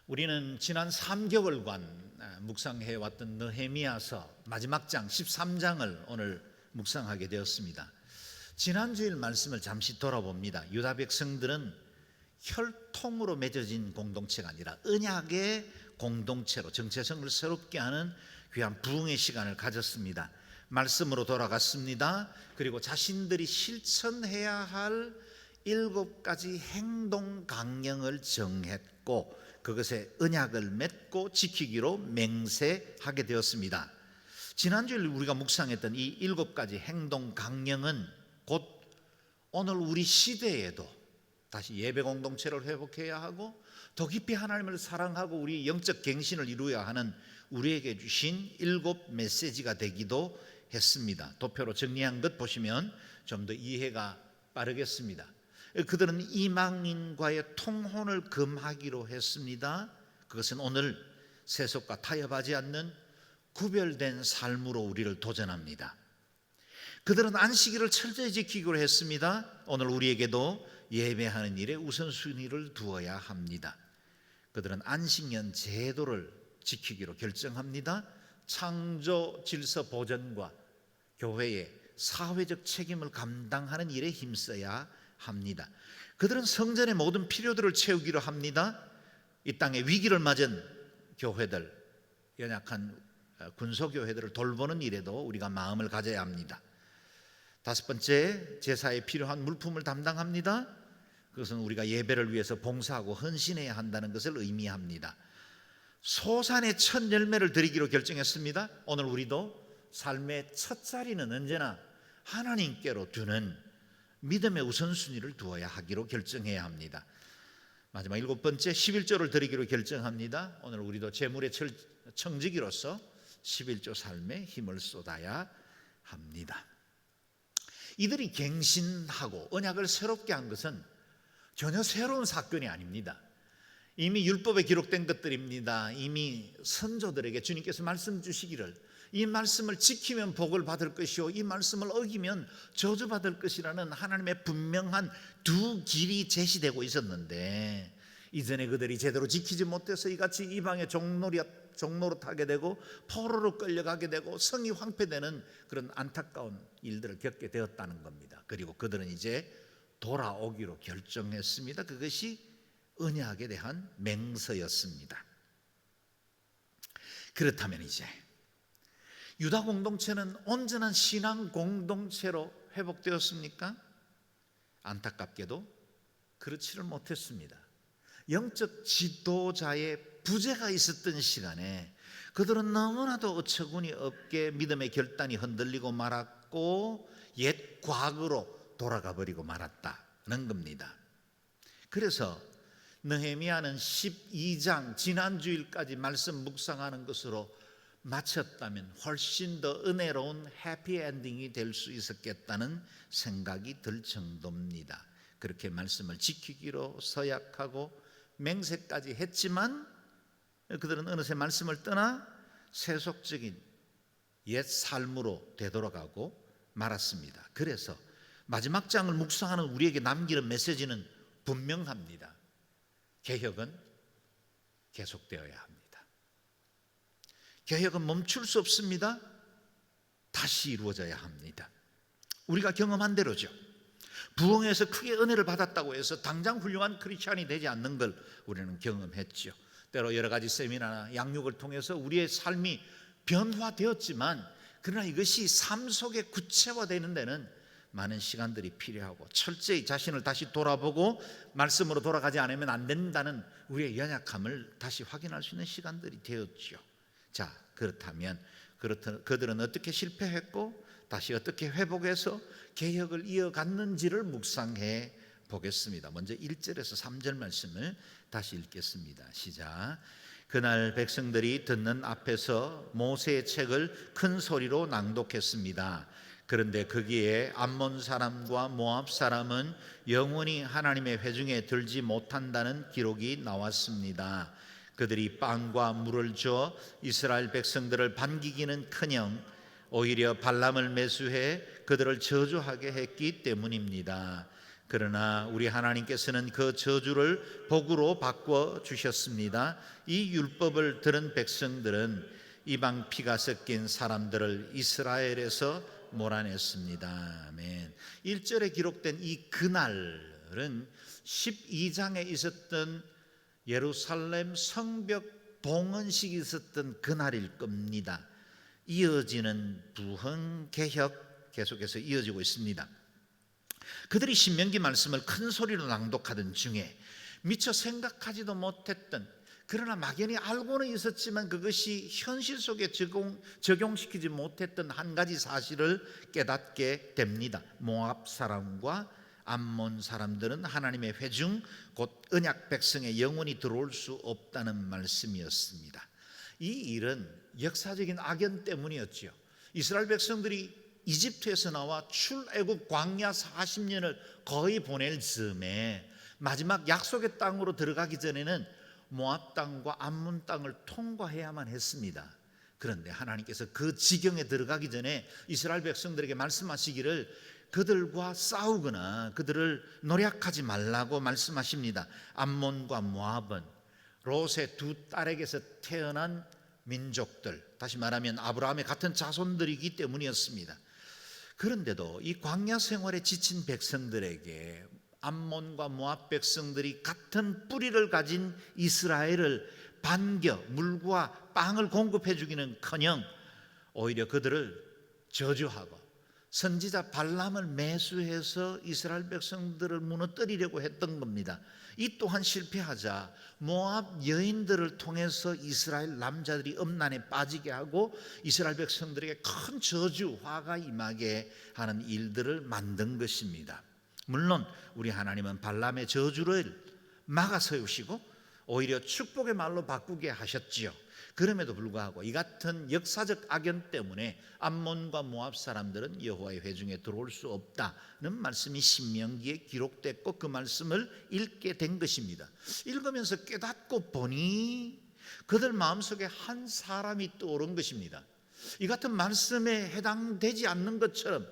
우리는 지난 3개월간 묵상해 왔던 느헤미야서 마지막 장 13장을 오늘 묵상하게 되었습니다. 지난주일 말씀을 잠시 돌아봅니다. 유다 백성들은 혈통으로 맺어진 공동체가 아니라 언약의 공동체로 정체성을 새롭게 하는 귀한 부흥의 시간을 가졌습니다. 말씀으로 돌아갔습니다. 그리고 자신들이 실천해야 할 7가지 행동 강령을 정했고 그것에 언약을 맺고 지키기로 맹세하게 되었습니다. 지난주에 우리가 묵상했던 이 7가지 행동 강령은 곧 오늘 우리 시대에도 다시 예배 공동체를 회복해야 하고 더 깊이 하나님을 사랑하고 우리 영적 갱신을 이루어야 하는 우리에게 주신 7 메시지가 되기도 했습니다. 도표로 정리한 것 보시면 좀 더 이해가 빠르겠습니다. 그들은 이방인과의 통혼을 금하기로 했습니다. 그것은 오늘 세속과 타협하지 않는 구별된 삶으로 우리를 도전합니다. 그들은 안식일을 철저히 지키기로 했습니다. 오늘 우리에게도 예배하는 일에 우선순위를 두어야 합니다. 그들은 안식년 제도를 지키기로 결정합니다. 창조 질서 보전과 교회의 사회적 책임을 감당하는 일에 힘써야 합니다. 그들은 성전의 모든 필요들을 채우기로 합니다. 이 땅에 위기를 맞은 교회들, 연약한 군소교회들을 돌보는 일에도 우리가 마음을 가져야 합니다. 5번째, 제사에 필요한 물품을 담당합니다. 그것은 우리가 예배를 위해서 봉사하고 헌신해야 한다는 것을 의미합니다. 소산의 첫 열매를 드리기로 결정했습니다. 오늘 우리도 삶의 첫 자리는 언제나 하나님께로 두는 믿음의 우선순위를 두어야 하기로 결정해야 합니다. 마지막 7번째, 11조를 드리기로 결정합니다. 오늘 우리도 재물의 청지기로서 11조 삶에 힘을 쏟아야 합니다. 이들이 갱신하고 언약을 새롭게 한 것은 전혀 새로운 사건이 아닙니다. 이미 율법에 기록된 것들입니다. 이미 선조들에게 주님께서 말씀 주시기를 이 말씀을 지키면 복을 받을 것이요 이 말씀을 어기면 저주받을 것이라는 하나님의 분명한 두 길이 제시되고 있었는데 이전에 그들이 제대로 지키지 못해서 이같이 이방의 종노릇하게 되고 포로로 끌려가게 되고 성이 황폐되는 그런 안타까운 일들을 겪게 되었다는 겁니다. 그리고 그들은 이제 돌아오기로 결정했습니다. 그것이 언약에 대한 맹세였습니다. 그렇다면 이제 유다 공동체는 온전한 신앙 공동체로 회복되었습니까? 안타깝게도 그렇지를 못했습니다. 영적 지도자의 부재가 있었던 시간에 그들은 너무나도 어처구니 없게 믿음의 결단이 흔들리고 말았고 옛 과거로 돌아가 버리고 말았다는 겁니다. 그래서 느헤미야는 12장 지난주일까지 말씀 묵상하는 것으로 마쳤다면 훨씬 더 은혜로운 해피엔딩이 될 수 있었겠다는 생각이 들 정도입니다. 그렇게 말씀을 지키기로 서약하고 맹세까지 했지만 그들은 어느새 말씀을 떠나 세속적인 옛 삶으로 되돌아가고 말았습니다. 그래서 마지막 장을 묵상하는 우리에게 남기는 메시지는 분명합니다. 개혁은 계속되어야 합니다. 개혁은 멈출 수 없습니다. 다시 이루어져야 합니다. 우리가 경험한 대로죠. 부흥에서 크게 은혜를 받았다고 해서 당장 훌륭한 크리스찬이 되지 않는 걸 우리는 경험했죠. 때로 여러 가지 세미나나 양육을 통해서 우리의 삶이 변화되었지만 그러나 이것이 삶 속에 구체화되는 데는 많은 시간들이 필요하고 철저히 자신을 다시 돌아보고 말씀으로 돌아가지 않으면 안 된다는 우리의 연약함을 다시 확인할 수 있는 시간들이 되었죠. 자, 그렇다면 그들은 어떻게 실패했고 다시 어떻게 회복해서 개혁을 이어갔는지를 묵상해 보겠습니다. 먼저 1절에서 3절 말씀을 다시 읽겠습니다. 시작. 그날 백성들이 듣는 앞에서 모세의 책을 큰 소리로 낭독했습니다. 그런데 거기에 암몬 사람과 모압 사람은 영원히 하나님의 회중에 들지 못한다는 기록이 나왔습니다. 그들이 빵과 물을 줘 이스라엘 백성들을 반기기는커녕 오히려 발람을 매수해 그들을 저주하게 했기 때문입니다. 그러나 우리 하나님께서는 그 저주를 복으로 바꿔 주셨습니다. 이 율법을 들은 백성들은 이방 피가 섞인 사람들을 이스라엘에서 몰아냈습니다. 아멘. 1절에 기록된 이 그날은 12장에 있었던 예루살렘 성벽 봉헌식이 있었던 그날일 겁니다. 이어지는 부흥 개혁 계속해서 이어지고 있습니다. 그들이 신명기 말씀을 큰 소리로 낭독하던 중에 미처 생각하지도 못했던, 그러나 막연히 알고는 있었지만 그것이 현실 속에 적용시키지 못했던 한 가지 사실을 깨닫게 됩니다. 모압 사람과 암몬 사람들은 하나님의 회중 곧 언약 백성의 영원히 들어올 수 없다는 말씀이었습니다. 이 일은 역사적인 악연 때문이었지요. 이스라엘 백성들이 이집트에서 나와 출애굽 광야 40년을 거의 보낼 즈음에 마지막 약속의 땅으로 들어가기 전에는 모압 땅과 암몬 땅을 통과해야만 했습니다. 그런데 하나님께서 그 지경에 들어가기 전에 이스라엘 백성들에게 말씀하시기를 그들과 싸우거나 그들을 노략하지 말라고 말씀하십니다. 암몬과 모압은 롯의 두 딸에게서 태어난 민족들, 다시 말하면 아브라함의 같은 자손들이기 때문이었습니다. 그런데도 이 광야 생활에 지친 백성들에게 암몬과 모압 백성들이 같은 뿌리를 가진 이스라엘을 반겨 물과 빵을 공급해 주기는커녕 오히려 그들을 저주하고 선지자 발람을 매수해서 이스라엘 백성들을 무너뜨리려고 했던 겁니다. 이 또한 실패하자 모압 여인들을 통해서 이스라엘 남자들이 음란에 빠지게 하고 이스라엘 백성들에게 큰 저주, 화가 임하게 하는 일들을 만든 것입니다. 물론 우리 하나님은 발람의 저주를 막아 세우시고 오히려 축복의 말로 바꾸게 하셨지요. 그럼에도 불구하고 이 같은 역사적 악연 때문에 암몬과 모압 사람들은 여호와의 회중에 들어올 수 없다는 말씀이 신명기에 기록됐고 그 말씀을 읽게 된 것입니다. 읽으면서 깨닫고 보니 그들 마음속에 한 사람이 떠오른 것입니다. 이 같은 말씀에 해당되지 않는 것처럼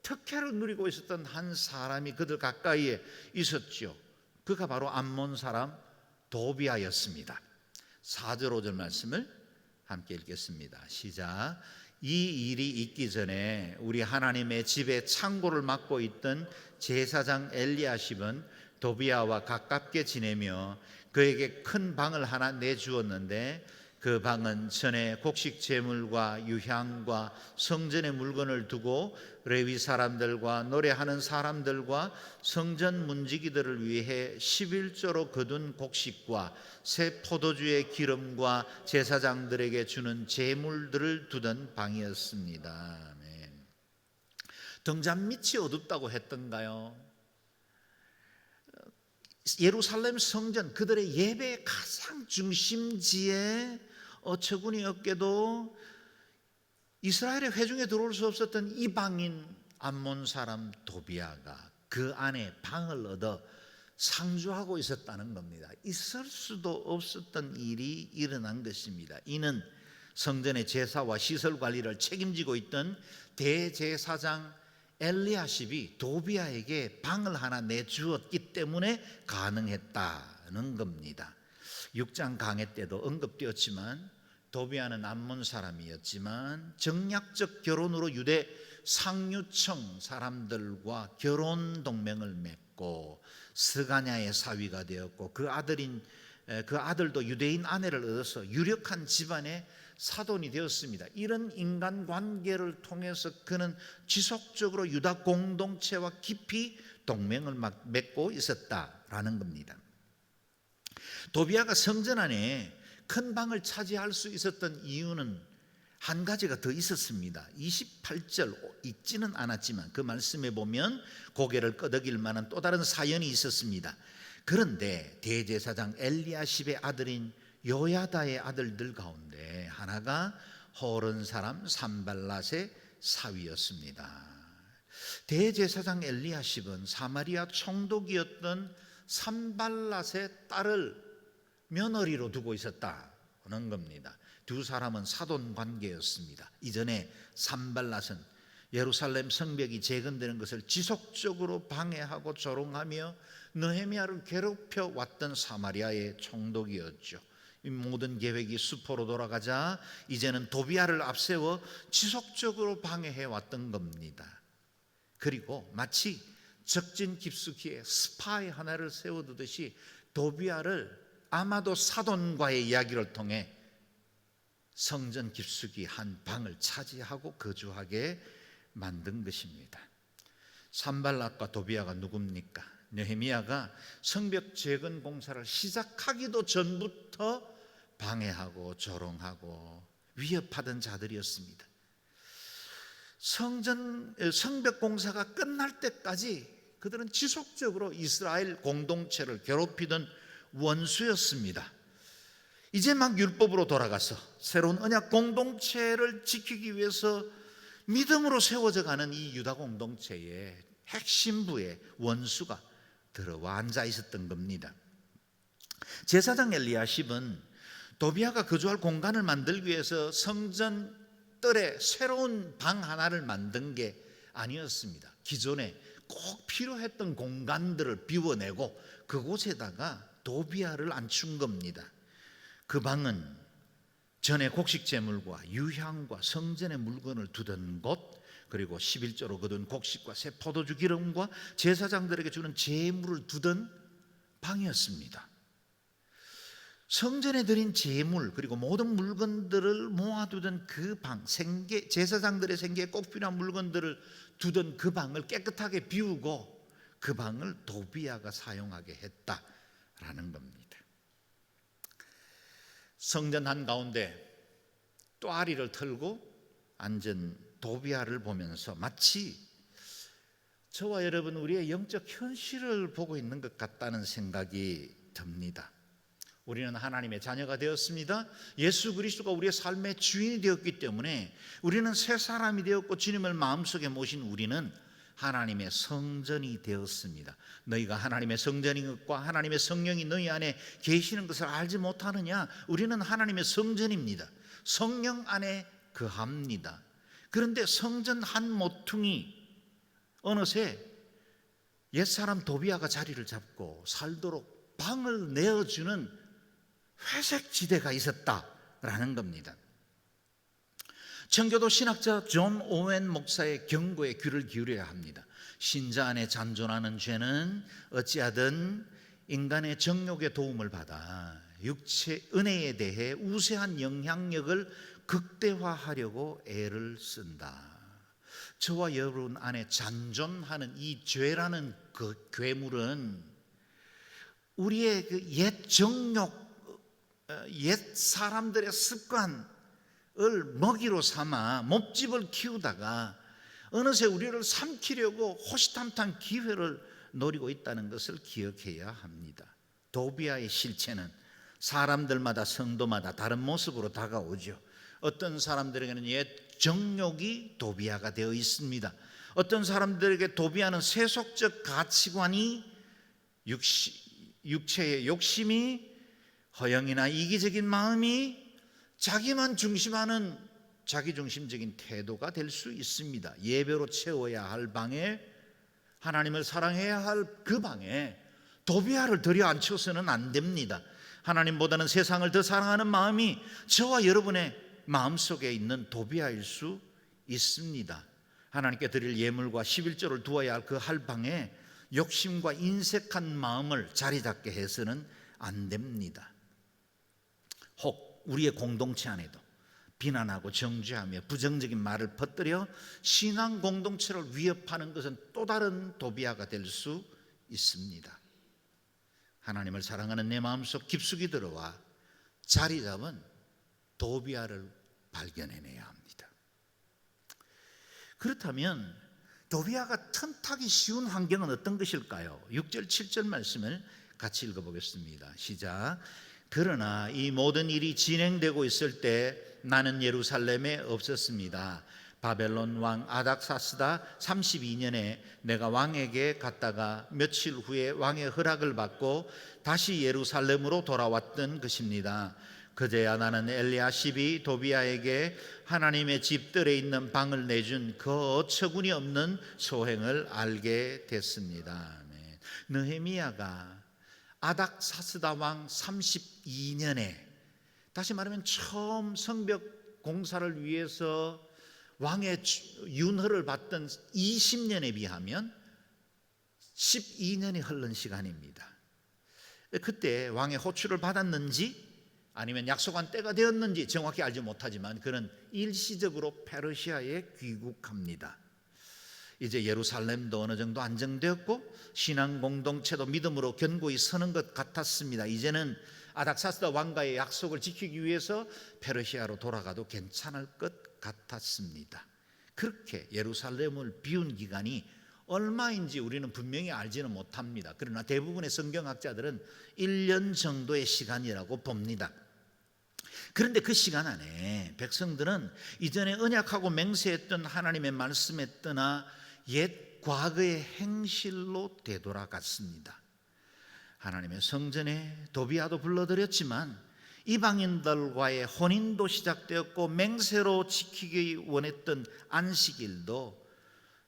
특혜를 누리고 있었던 한 사람이 그들 가까이에 있었죠. 그가 바로 암몬 사람 도비아였습니다. 4절 5절 말씀을 함께 읽겠습니다. 시작. 이 일이 있기 전에 우리 하나님의 집에 창고를 맡고 있던 제사장 엘리야십은 도비아와 가깝게 지내며 그에게 큰 방을 하나 내주었는데 그 방은 전에 곡식 제물과 유향과 성전의 물건을 두고 레위 사람들과 노래하는 사람들과 성전 문지기들을 위해 11조로 거둔 곡식과 새 포도주의 기름과 제사장들에게 주는 제물들을 두던 방이었습니다. 아멘. 등잔 밑이 어둡다고 했던가요? 예루살렘 성전, 그들의 예배의 가장 중심지에 어처구니없게도 이스라엘의 회중에 들어올 수 없었던 이방인 암몬 사람 도비아가 그 안에 방을 얻어 상주하고 있었다는 겁니다. 있을 수도 없었던 일이 일어난 것입니다. 이는 성전의 제사와 시설 관리를 책임지고 있던 대제사장 엘리야십이 도비아에게 방을 하나 내주었기 때문에 가능했다는 겁니다. 6장 강해 때도 언급되었지만 도비아는 암몬 사람이었지만 정략적 결혼으로 유대 상류층 사람들과 결혼 동맹을 맺고 스가냐의 사위가 되었고 그 아들도 유대인 아내를 얻어서 유력한 집안의 사돈이 되었습니다. 이런 인간관계를 통해서 그는 지속적으로 유다 공동체와 깊이 동맹을 맺고 있었다라는 겁니다. 도비아가 성전 안에 큰 방을 차지할 수 있었던 이유는 한 가지가 더 있었습니다. 28절 읽지는 않았지만 그 말씀에 보면 고개를 끄덕일 만한 또 다른 사연이 있었습니다. 그런데 대제사장 엘리야십의 아들인 요야다의 아들들 가운데 하나가 호른 사람 산발랏의 사위였습니다. 대제사장 엘리야십은 사마리아 총독이었던 산발랏의 딸을 며느리로 두고 있었다는 겁니다. 두 사람은 사돈 관계였습니다. 이전에 산발랏은 예루살렘 성벽이 재건되는 것을 지속적으로 방해하고 조롱하며 느헤미야를 괴롭혀 왔던 사마리아의 총독이었죠. 이 모든 계획이 수포로 돌아가자 이제는 도비야를 앞세워 지속적으로 방해해 왔던 겁니다. 그리고 마치 적진 깊숙이에 스파이 하나를 세워두듯이 도비야를 아마도 사돈과의 이야기를 통해 성전 깊숙이 한 방을 차지하고 거주하게 만든 것입니다. 산발락과 도비야가 누굽니까? 느헤미야가 성벽 재건 공사를 시작하기도 전부터 방해하고 조롱하고 위협하던 자들이었습니다. 성벽 공사가 끝날 때까지 그들은 지속적으로 이스라엘 공동체를 괴롭히던 원수였습니다. 이제 막 율법으로 돌아가서 새로운 언약 공동체를 지키기 위해서 믿음으로 세워져 가는 이 유다 공동체의 핵심부에 원수가 들어와 앉아 있었던 겁니다. 제사장 엘리야십은 도비야가 거주할 공간을 만들기 위해서 성전 뜰에 새로운 방 하나를 만든 게 아니었습니다. 기존에 꼭 필요했던 공간들을 비워내고 그곳에다가 도비야를 앉춘 겁니다. 그 방은 전에 곡식 제물과 유향과 성전의 물건을 두던 곳, 그리고 11조로 거둔 곡식과 새 포도주 기름과 제사장들에게 주는 제물을 두던 방이었습니다. 성전에 드린 제물 그리고 모든 물건들을 모아두던 그 방, 제사장들의 생계에 꼭 필요한 물건들을 두던 그 방을 깨끗하게 비우고 그 방을 도비야가 사용하게 했다라는 겁니다. 성전 한가운데 또아리를 털고 앉은 도비야를 보면서 마치 저와 여러분 우리의 영적 현실을 보고 있는 것 같다는 생각이 듭니다. 우리는 하나님의 자녀가 되었습니다. 예수 그리스도가 우리의 삶의 주인이 되었기 때문에 우리는 새 사람이 되었고 주님을 마음속에 모신 우리는 하나님의 성전이 되었습니다. 너희가 하나님의 성전인 것과 하나님의 성령이 너희 안에 계시는 것을 알지 못하느냐? 우리는 하나님의 성전입니다. 성령 안에 거합니다. 그런데 성전 한 모퉁이 어느새 옛사람 도비야가 자리를 잡고 살도록 방을 내어주는 회색 지대가 있었다라는 겁니다. 청교도 신학자 존 오웬 목사의 경고에 귀를 기울여야 합니다. 신자 안에 잔존하는 죄는 어찌하든 인간의 정욕의 도움을 받아 육체 은혜에 대해 우세한 영향력을 극대화하려고 애를 쓴다. 저와 여러분 안에 잔존하는 이 죄라는 그 괴물은 우리의 그 옛 정욕, 옛 사람들의 습관을 먹이로 삼아 몸집을 키우다가 어느새 우리를 삼키려고 호시탐탐 기회를 노리고 있다는 것을 기억해야 합니다. 도비야의 실체는 사람들마다 성도마다 다른 모습으로 다가오죠. 어떤 사람들에게는 옛 정욕이 도비야가 되어 있습니다. 어떤 사람들에게 도비야는 세속적 가치관이 육체의 욕심이 허영이나 이기적인 마음이 자기만 중심하는 자기중심적인 태도가 될 수 있습니다. 예배로 채워야 할 방에 하나님을 사랑해야 할 그 방에 도비야를 들여 앉혀서는 안 됩니다. 하나님보다는 세상을 더 사랑하는 마음이 저와 여러분의 마음속에 있는 도비야일 수 있습니다. 하나님께 드릴 예물과 11조를 두어야 할 그 할방에 욕심과 인색한 마음을 자리 잡게 해서는 안 됩니다. 혹 우리의 공동체 안에도 비난하고 정죄하며 부정적인 말을 퍼뜨려 신앙 공동체를 위협하는 것은 또 다른 도비야가 될 수 있습니다. 하나님을 사랑하는 내 마음속 깊숙이 들어와 자리 잡은 도비야를 발견해내야 합니다. 그렇다면 도비야가 틈타기 쉬운 환경은 어떤 것일까요? 6절 7절 말씀을 같이 읽어보겠습니다. 시작. 그러나 이 모든 일이 진행되고 있을 때 나는 예루살렘에 없었습니다. 바벨론 왕 아닥사스다 32년에 내가 왕에게 갔다가 며칠 후에 왕의 허락을 받고 다시 예루살렘으로 돌아왔던 것입니다. 그제야 나는 엘리야십이 도비아에게 하나님의 집들에 있는 방을 내준 그 어처구니 없는 소행을 알게 됐습니다. 느헤미야가 아닥사스다 왕 32년에, 다시 말하면 처음 성벽 공사를 위해서 왕의 윤허를 받던 20년에 비하면 12년이 흐른 시간입니다. 그때 왕의 호출을 받았는지 아니면 약속한 때가 되었는지 정확히 알지 못하지만 그는 일시적으로 페르시아에 귀국합니다. 이제 예루살렘도 어느 정도 안정되었고 신앙 공동체도 믿음으로 견고히 서는 것 같았습니다. 이제는 아닥사스다 왕과의 약속을 지키기 위해서 페르시아로 돌아가도 괜찮을 것 같았습니다. 그렇게 예루살렘을 비운 기간이 얼마인지 우리는 분명히 알지는 못합니다. 그러나 대부분의 성경학자들은 1년 정도의 시간이라고 봅니다. 그런데 그 시간 안에 백성들은 이전에 언약하고 맹세했던 하나님의 말씀에 떠나 옛 과거의 행실로 되돌아갔습니다. 하나님의 성전에 도비아도 불러들였지만 이방인들과의 혼인도 시작되었고 맹세로 지키기 원했던 안식일도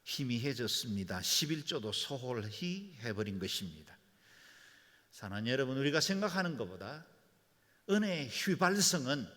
희미해졌습니다. 11조도 소홀히 해버린 것입니다. 사랑하는 여러분, 우리가 생각하는 것보다 은혜의 휘발성은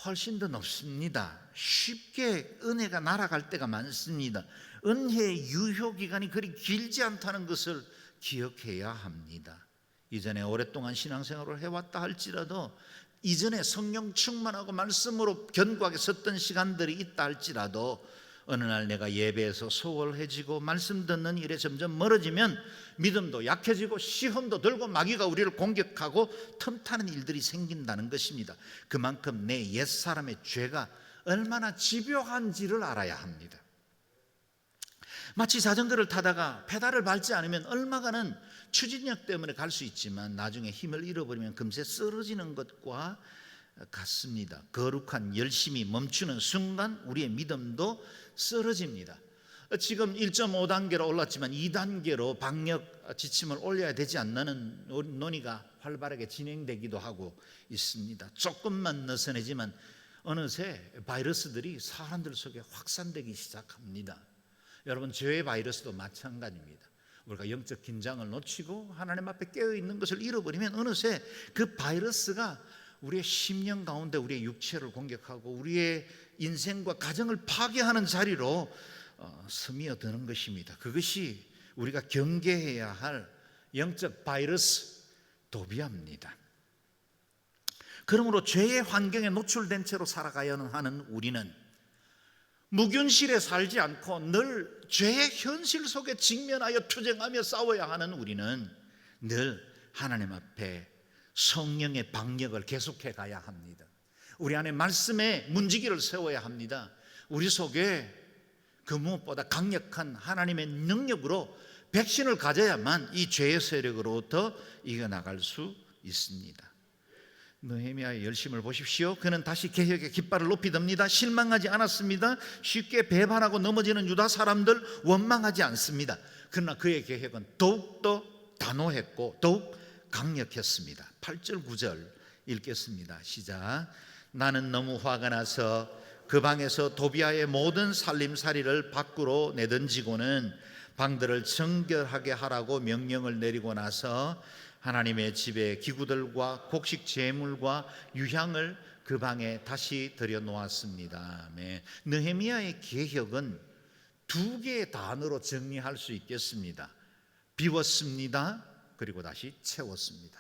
훨씬 더 높습니다. 쉽게 은혜가 날아갈 때가 많습니다. 은혜의 유효기간이 그리 길지 않다는 것을 기억해야 합니다. 이전에 오랫동안 신앙생활을 해왔다 할지라도, 이전에 성령 충만하고 말씀으로 견고하게 섰던 시간들이 있다 할지라도 어느 날 내가 예배에서 소홀해지고 말씀 듣는 일에 점점 멀어지면 믿음도 약해지고 시험도 들고 마귀가 우리를 공격하고 틈타는 일들이 생긴다는 것입니다. 그만큼 내 옛사람의 죄가 얼마나 집요한지를 알아야 합니다. 마치 자전거를 타다가 페달을 밟지 않으면 얼마간은 추진력 때문에 갈 수 있지만 나중에 힘을 잃어버리면 금세 쓰러지는 것과 같습니다. 거룩한 열심이 멈추는 순간 우리의 믿음도 쓰러집니다. 지금 1.5단계로 올랐지만 2단계로 방역 지침을 올려야 되지 않는 논의가 활발하게 진행되기도 하고 있습니다. 조금만 느슨해지만 어느새 바이러스들이 사람들 속에 확산되기 시작합니다. 여러분, 죄의 바이러스도 마찬가지입니다. 우리가 영적 긴장을 놓치고 하나님 앞에 깨어있는 것을 잃어버리면 어느새 그 바이러스가 우리의 심령 가운데 우리의 육체를 공격하고 우리의 인생과 가정을 파괴하는 자리로 스며드는 것입니다. 그것이 우리가 경계해야 할 영적 바이러스 도비아입니다. 그러므로 죄의 환경에 노출된 채로 살아가야 하는 우리는 무균실에 살지 않고 늘 죄의 현실 속에 직면하여 투쟁하며 싸워야 하는 우리는 늘 하나님 앞에 성령의 방역을 계속해 가야 합니다. 우리 안에 말씀의 문지기를 세워야 합니다. 우리 속에 그 무엇보다 강력한 하나님의 능력으로 백신을 가져야만 이 죄의 세력으로부터 이겨나갈 수 있습니다. 느헤미야의 열심을 보십시오. 그는 다시 개혁의 깃발을 높이 듭니다. 실망하지 않았습니다. 쉽게 배반하고 넘어지는 유다 사람들 원망하지 않습니다. 그러나 그의 개혁은 더욱더 단호했고 더욱 강력했습니다. 8절 9절 읽겠습니다. 시작. 나는 너무 화가 나서 그 방에서 도비아의 모든 살림살이를 밖으로 내던지고는 방들을 정결하게 하라고 명령을 내리고 나서 하나님의 집에 기구들과 곡식 제물과 유향을 그 방에 다시 들여놓았습니다. 네. 느헤미야의 개혁은 두 개의 단어로 정리할 수 있겠습니다. 비웠습니다. 그리고 다시 채웠습니다.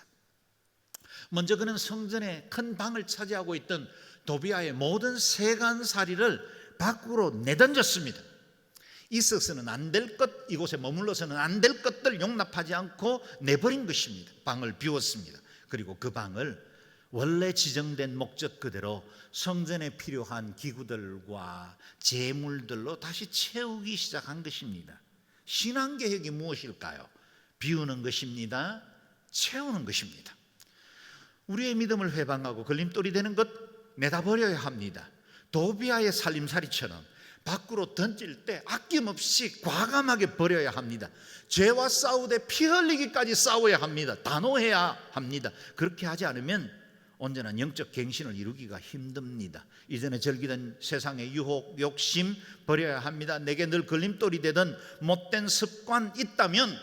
먼저 그는 성전의 큰 방을 차지하고 있던 도비아의 모든 세간살이를 밖으로 내던졌습니다. 있어서는 안 될 것, 이곳에 머물러서는 안 될 것들 용납하지 않고 내버린 것입니다. 방을 비웠습니다. 그리고 그 방을 원래 지정된 목적 그대로 성전에 필요한 기구들과 제물들로 다시 채우기 시작한 것입니다. 신앙개혁이 무엇일까요? 비우는 것입니다. 채우는 것입니다. 우리의 믿음을 회방하고 걸림돌이 되는 것 내다버려야 합니다. 도비아의 살림살이처럼 밖으로 던질 때 아낌없이 과감하게 버려야 합니다. 죄와 싸우되 피 흘리기까지 싸워야 합니다. 단호해야 합니다. 그렇게 하지 않으면 온전한 영적 갱신을 이루기가 힘듭니다. 이전에 즐기던 세상의 유혹, 욕심 버려야 합니다. 내게 늘 걸림돌이 되던 못된 습관 있다면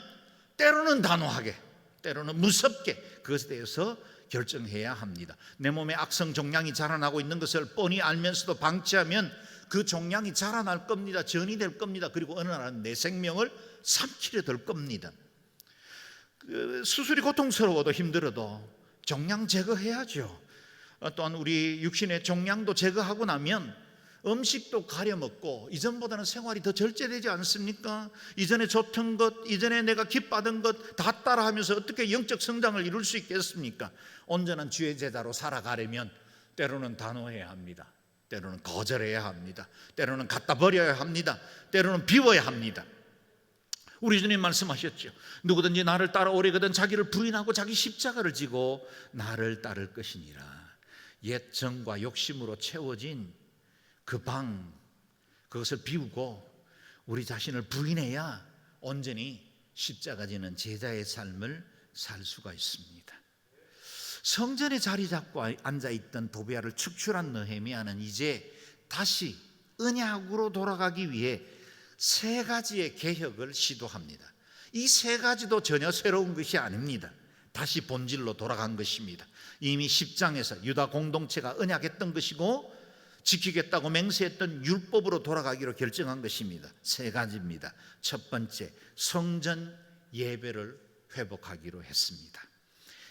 때로는 단호하게, 때로는 무섭게 그것에 대해서 결정해야 합니다. 내 몸에 악성 종양이 자라나고 있는 것을 뻔히 알면서도 방치하면 그 종양이 자라날 겁니다. 전이 될 겁니다. 그리고 어느 날은 내 생명을 삼키려 될 겁니다. 수술이 고통스러워도 힘들어도 종양 제거해야죠. 또한 우리 육신의 종양도 제거하고 나면 음식도 가려 먹고 이전보다는 생활이 더 절제되지 않습니까? 이전에 좋던 것, 이전에 내가 기뻐하던 것 다 따라하면서 어떻게 영적 성장을 이룰 수 있겠습니까? 온전한 주의 제자로 살아가려면 때로는 단호해야 합니다. 때로는 거절해야 합니다. 때로는 갖다 버려야 합니다. 때로는 비워야 합니다. 우리 주님 말씀하셨죠. 누구든지 나를 따라오려거든 자기를 부인하고 자기 십자가를 지고 나를 따를 것이니라. 옛 정과 욕심으로 채워진 그 방, 그것을 비우고 우리 자신을 부인해야 온전히 십자가 지는 제자의 삶을 살 수가 있습니다. 성전에 자리 잡고 앉아있던 도비아를 축출한 느헤미야는 이제 다시 언약으로 돌아가기 위해 세 가지의 개혁을 시도합니다. 이 세 가지도 전혀 새로운 것이 아닙니다. 다시 본질로 돌아간 것입니다. 이미 10장에서 유다 공동체가 언약했던 것이고 지키겠다고 맹세했던 율법으로 돌아가기로 결정한 것입니다. 세 가지입니다. 첫 번째, 성전 예배를 회복하기로 했습니다.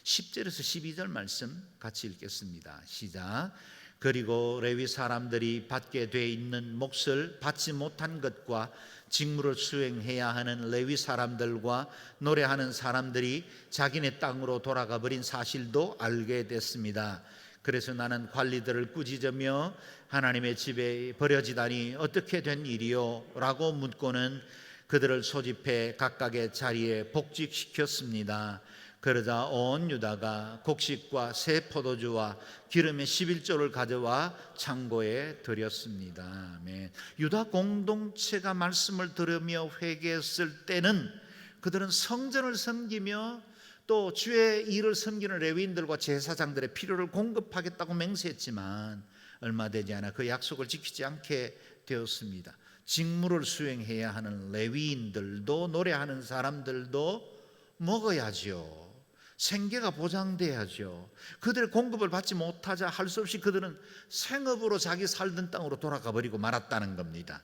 10절에서 12절 말씀 같이 읽겠습니다. 시작. 그리고 레위 사람들이 받게 돼 있는 몫을 받지 못한 것과 직무를 수행해야 하는 레위 사람들과 노래하는 사람들이 자기네 땅으로 돌아가 버린 사실도 알게 됐습니다. 그래서 나는 관리들을 꾸짖으며 하나님의 집에 버려지다니 어떻게 된 일이요? 라고 묻고는 그들을 소집해 각각의 자리에 복직시켰습니다. 그러자 온 유다가 곡식과 새 포도주와 기름의 11조를 가져와 창고에 드렸습니다. 아멘. 유다 공동체가 말씀을 들으며 회개했을 때는 그들은 성전을 섬기며 또 주의 일을 섬기는 레위인들과 제사장들의 필요를 공급하겠다고 맹세했지만 얼마 되지 않아 그 약속을 지키지 않게 되었습니다. 직무를 수행해야 하는 레위인들도 노래하는 사람들도 먹어야죠. 생계가 보장돼야죠. 그들의 공급을 받지 못하자 할 수 없이 그들은 생업으로 자기 살던 땅으로 돌아가 버리고 말았다는 겁니다.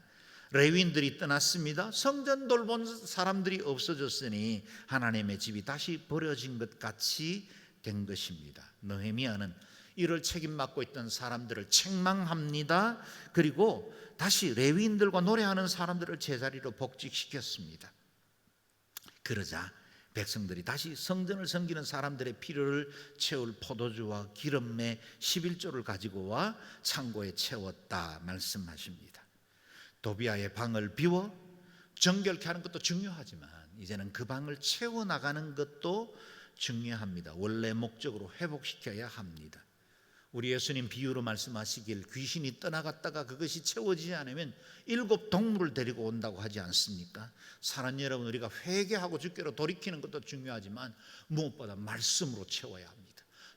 레위인들이 떠났습니다. 성전 돌본 사람들이 없어졌으니 하나님의 집이 다시 버려진 것 같이 된 것입니다. 느헤미야는 이를 책임 맡고 있던 사람들을 책망합니다. 그리고 다시 레위인들과 노래하는 사람들을 제자리로 복직시켰습니다. 그러자 백성들이 다시 성전을 섬기는 사람들의 필요를 채울 포도주와 기름의 11조를 가지고 와 창고에 채웠다 말씀하십니다. 도비아의 방을 비워 정결케 하는 것도 중요하지만 이제는 그 방을 채워나가는 것도 중요합니다. 원래 목적으로 회복시켜야 합니다. 우리 예수님 비유로 말씀하시길 귀신이 떠나갔다가 그것이 채워지지 않으면 7 동물을 데리고 온다고 하지 않습니까? 사랑하는 여러분, 우리가 회개하고 주께로 돌이키는 것도 중요하지만 무엇보다 말씀으로 채워야 합니다.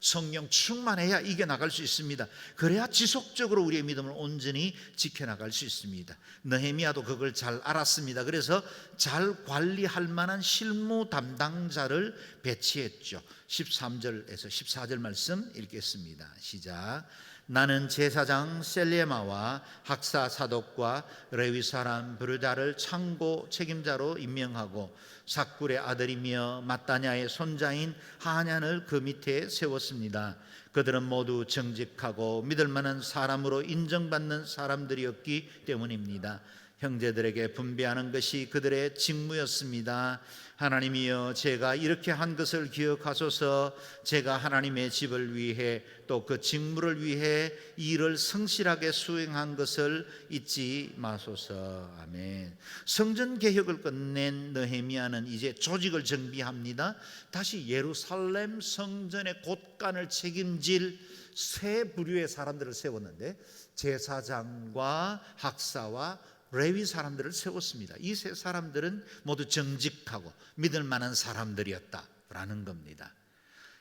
성령 충만해야 이겨나갈 수 있습니다. 그래야 지속적으로 우리의 믿음을 온전히 지켜나갈 수 있습니다. 느헤미야도 그걸 잘 알았습니다. 그래서 잘 관리할 만한 실무 담당자를 배치했죠. 13절에서 14절 말씀 읽겠습니다. 시작. 나는 제사장 셀레마와 학사 사독과 레위 사람 브르다를 창고 책임자로 임명하고 삭굴의 아들이며 마따냐의 손자인 하냐를 그 밑에 세웠습니다. 그들은 모두 정직하고 믿을 만한 사람으로 인정받는 사람들이었기 때문입니다. 형제들에게 분배하는 것이 그들의 직무였습니다. 하나님이여, 제가 이렇게 한 것을 기억하소서. 제가 하나님의 집을 위해 또 그 직무를 위해 이 일을 성실하게 수행한 것을 잊지 마소서. 아멘. 성전 개혁을 끝낸 느헤미야는 이제 조직을 정비합니다. 다시 예루살렘 성전의 곳간을 책임질 세 부류의 사람들을 세웠는데 제사장과 학사와 레위 사람들을 세웠습니다. 이 세 사람들은 모두 정직하고 믿을 만한 사람들이었다라는 겁니다.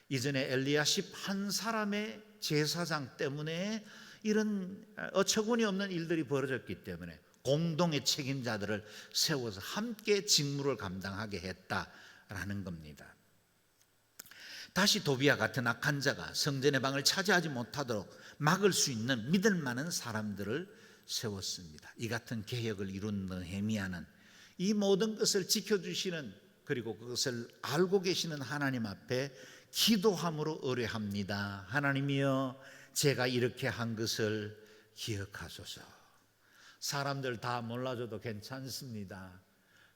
이전에 엘리야십 한 사람의 제사장 때문에 이런 어처구니 없는 일들이 벌어졌기 때문에 공동의 책임자들을 세워서 함께 직무를 감당하게 했다라는 겁니다. 다시 도비와 같은 악한 자가 성전의 방을 차지하지 못하도록 막을 수 있는 믿을 만한 사람들을 세웠습니다. 이 같은 개혁을 이룬 느헤미야는 이 모든 것을 지켜주시는, 그리고 그것을 알고 계시는 하나님 앞에 기도함으로 의뢰합니다. 하나님이여, 제가 이렇게 한 것을 기억하소서. 사람들 다 몰라줘도 괜찮습니다.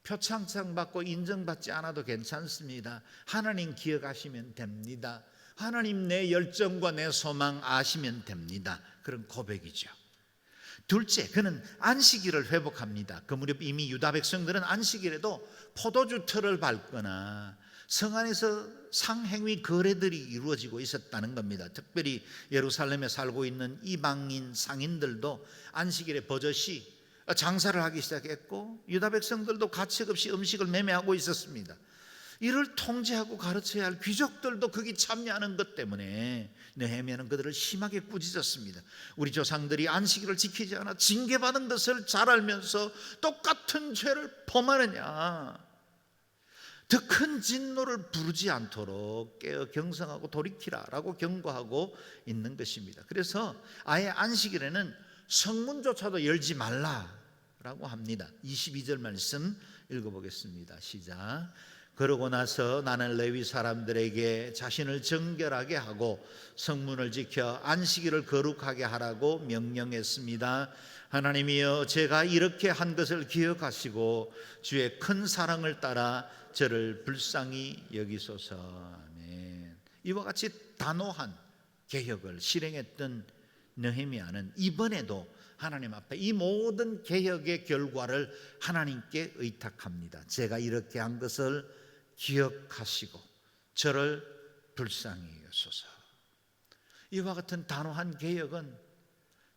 표창장 받고 인정받지 않아도 괜찮습니다. 하나님 기억하시면 됩니다. 하나님 내 열정과 내 소망 아시면 됩니다. 그런 고백이죠. 둘째, 그는 안식일을 회복합니다. 그 무렵 이미 유다 백성들은 안식일에도 포도주 틀을 밟거나 성 안에서 상행위 거래들이 이루어지고 있었다는 겁니다. 특별히 예루살렘에 살고 있는 이방인 상인들도 안식일에 버젓이 장사를 하기 시작했고, 유다 백성들도 가책 없이 음식을 매매하고 있었습니다. 이를 통제하고 가르쳐야 할 귀족들도 거기 참여하는 것 때문에 느헤미야는 그들을 심하게 꾸짖었습니다. 우리 조상들이 안식일을 지키지 않아 징계받은 것을 잘 알면서 똑같은 죄를 범하느냐, 더 큰 진노를 부르지 않도록 깨어 경성하고 돌이키라라고 경고하고 있는 것입니다. 그래서 아예 안식일에는 성문조차도 열지 말라라고 합니다. 22절 말씀 읽어보겠습니다. 시작. 그러고 나서 나는 레위 사람들에게 자신을 정결하게 하고 성문을 지켜 안식일을 거룩하게 하라고 명령했습니다. 하나님이여, 제가 이렇게 한 것을 기억하시고 주의 큰 사랑을 따라 저를 불쌍히 여기소서. 아멘. 이와 같이 단호한 개혁을 실행했던 느헤미야는 이번에도 하나님 앞에 이 모든 개혁의 결과를 하나님께 의탁합니다. 제가 이렇게 한 것을 기억하시고 저를 불쌍히 여소서. 이와 같은 단호한 개혁은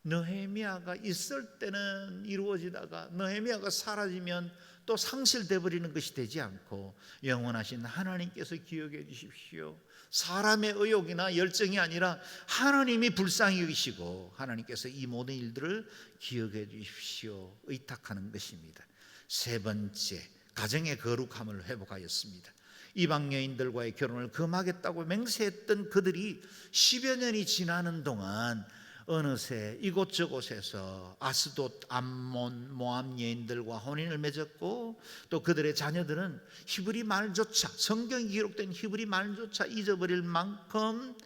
느헤미야가 있을 때는 이루어지다가 느헤미야가 사라지면 또 상실돼 버리는 것이 되지 않고 영원하신 하나님께서 기억해 주십시오. 사람의 의욕이나 열정이 아니라 하나님이 불쌍히 여기시고 하나님께서 이 모든 일들을 기억해 주십시오 의탁하는 것입니다. 세 번째, 가정의 거룩함을 회복하였습니다. 이방 여인들과의 결혼을 금하겠다고 맹세했던 그들이 10여 년이 지나는 동안 어느새 이곳저곳에서 아스돗, 암몬, 모압 여인들과 혼인을 맺었고, 또 그들의 자녀들은 히브리 말조차, 성경에 기록된 히브리 말조차 잊어버릴 만큼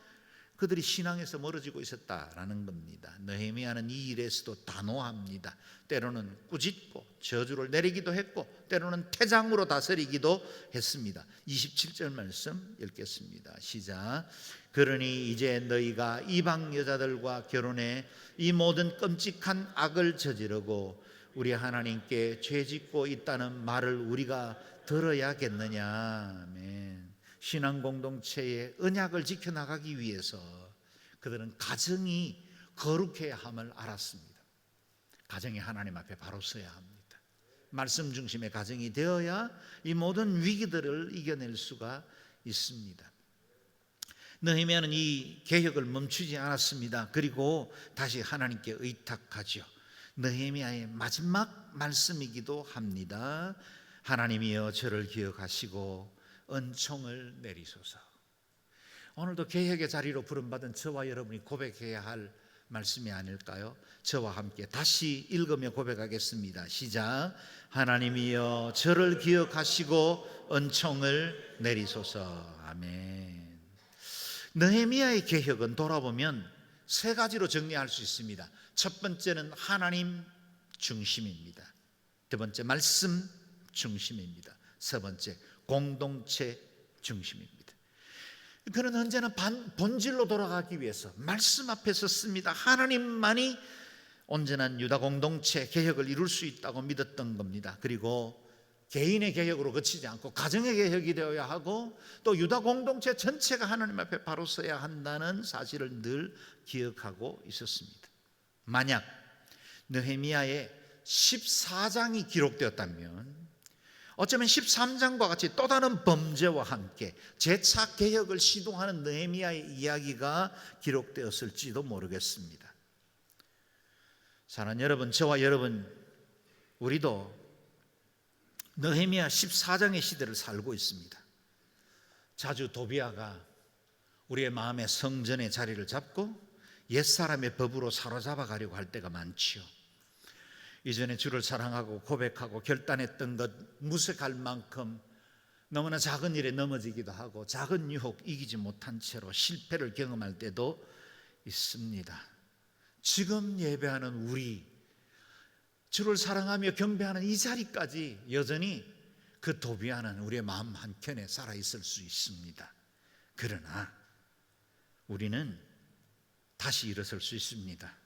그들이 신앙에서 멀어지고 있었다라는 겁니다. 느헤미야는 이 일에서도 단호합니다. 때로는 꾸짖고 저주를 내리기도 했고 때로는 태장으로 다스리기도 했습니다. 27절 말씀 읽겠습니다. 시작. 그러니 이제 너희가 이방 여자들과 결혼해 이 모든 끔찍한 악을 저지르고 우리 하나님께 죄짓고 있다는 말을 우리가 들어야겠느냐. 아멘. 신앙 공동체의 언약을 지켜나가기 위해서 그들은 가정이 거룩해야 함을 알았습니다. 가정이 하나님 앞에 바로 서야 합니다. 말씀 중심의 가정이 되어야 이 모든 위기들을 이겨낼 수가 있습니다. 느헤미야는 이 개혁을 멈추지 않았습니다. 그리고 다시 하나님께 의탁하죠. 느헤미야의 마지막 말씀이기도 합니다. 하나님이여, 저를 기억하시고 은총을 내리소서. 오늘도 개혁의 자리로 부름받은 저와 여러분이 고백해야 할 말씀이 아닐까요? 저와 함께 다시 읽으며 고백하겠습니다. 시작. 하나님이여, 저를 기억하시고 은총을 내리소서. 아멘. 느헤미야의 개혁은 돌아보면 세 가지로 정리할 수 있습니다. 첫 번째는 하나님 중심입니다. 두 번째, 말씀 중심입니다. 세 번째, 공동체 중심입니다. 그는 언제나 본질로 돌아가기 위해서 말씀 앞에 섰습니다. 하나님만이 온전한 유다 공동체 개혁을 이룰 수 있다고 믿었던 겁니다. 그리고 개인의 개혁으로 그치지 않고 가정의 개혁이 되어야 하고 또 유다 공동체 전체가 하나님 앞에 바로 서야 한다는 사실을 늘 기억하고 있었습니다. 만약 느헤미야의 14장이 기록되었다면 어쩌면 13장과 같이 또 다른 범죄와 함께 재차 개혁을 시도하는 느헤미야의 이야기가 기록되었을지도 모르겠습니다. 사랑하는 여러분, 저와 여러분, 우리도 느헤미야 14장의 시대를 살고 있습니다. 자주 도비아가 우리의 마음의 성전의 자리를 잡고 옛사람의 법으로 사로잡아 가려고 할 때가 많지요. 이전에 주를 사랑하고 고백하고 결단했던 것 무색할 만큼 너무나 작은 일에 넘어지기도 하고 작은 유혹 이기지 못한 채로 실패를 경험할 때도 있습니다. 지금 예배하는 우리, 주를 사랑하며 경배하는 이 자리까지 여전히 그 도비아는 우리의 마음 한켠에 살아있을 수 있습니다. 그러나 우리는 다시 일어설 수 있습니다.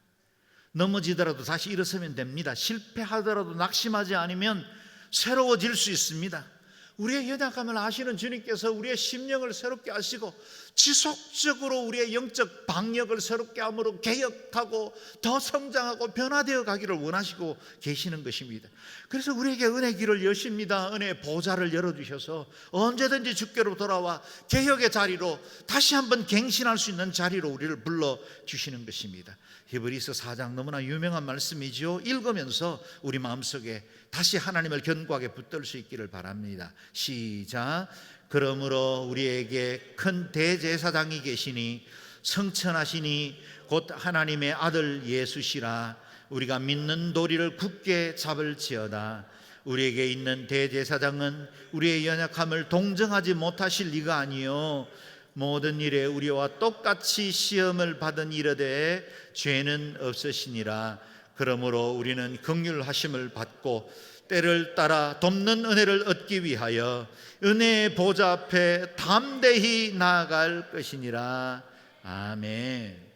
넘어지더라도 다시 일어서면 됩니다. 실패하더라도 낙심하지 않으면 새로워질 수 있습니다. 우리의 연약함을 아시는 주님께서 우리의 심령을 새롭게 하시고 지속적으로 우리의 영적 방역을 새롭게 함으로 개혁하고 더 성장하고 변화되어 가기를 원하시고 계시는 것입니다. 그래서 우리에게 은혜 길을 여십니다. 은혜의 보좌를 열어주셔서 언제든지 주께로 돌아와 개혁의 자리로 다시 한번 갱신할 수 있는 자리로 우리를 불러주시는 것입니다. 히브리서 4장 너무나 유명한 말씀이죠. 읽으면서 우리 마음속에 다시 하나님을 견고하게 붙들 수 있기를 바랍니다. 시작. 그러므로 우리에게 큰 대제사장이 계시니 성천하시니 곧 하나님의 아들 예수시라. 우리가 믿는 도리를 굳게 잡을지어다. 우리에게 있는 대제사장은 우리의 연약함을 동정하지 못하실 리가 아니요 모든 일에 우리와 똑같이 시험을 받은 이르되 죄는 없으시니라. 그러므로 우리는 긍휼하심을 받고 때를 따라 돕는 은혜를 얻기 위하여 은혜의 보좌 앞에 담대히 나아갈 것이니라. 아멘.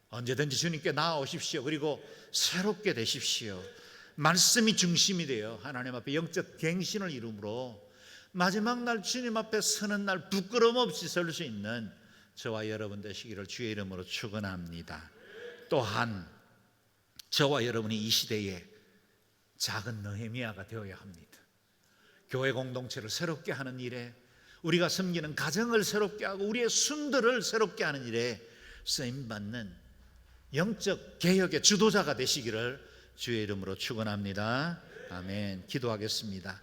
언제든지 주님께 나아오십시오. 그리고 새롭게 되십시오. 말씀이 중심이 되어 하나님 앞에 영적 갱신을 이루므로 마지막 날 주님 앞에 서는 날 부끄러움 없이 설 수 있는 저와 여러분 되시기를 주의 이름으로 축원합니다. 또한 저와 여러분이 이 시대에 작은 느헤미야가 되어야 합니다. 교회 공동체를 새롭게 하는 일에, 우리가 섬기는 가정을 새롭게 하고 우리의 순들을 새롭게 하는 일에 쓰임받는 영적 개혁의 주도자가 되시기를 주의 이름으로 축원합니다. 아멘. 기도하겠습니다.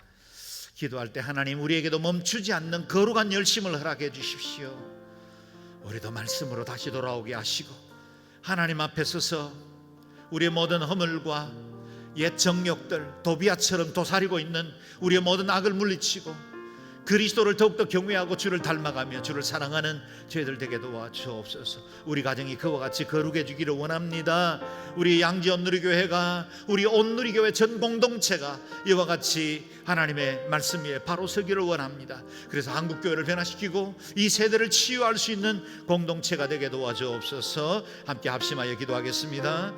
기도할 때 하나님 우리에게도 멈추지 않는 거룩한 열심을 허락해 주십시오. 우리도 말씀으로 다시 돌아오게 하시고 하나님 앞에 서서 우리의 모든 허물과 옛 정욕들, 도비아처럼 도사리고 있는 우리의 모든 악을 물리치고 그리스도를 더욱더 경외하고 주를 닮아가며 주를 사랑하는 저희들 되게 도와주옵소서. 우리 가정이 그와 같이 거룩해지기를 원합니다. 우리 양지원 누리교회가, 우리 온 누리교회 전 공동체가 이와 같이 하나님의 말씀 위에 바로 서기를 원합니다. 그래서 한국교회를 변화시키고 이 세대를 치유할 수 있는 공동체가 되게 도와주옵소서. 함께 합심하여 기도하겠습니다.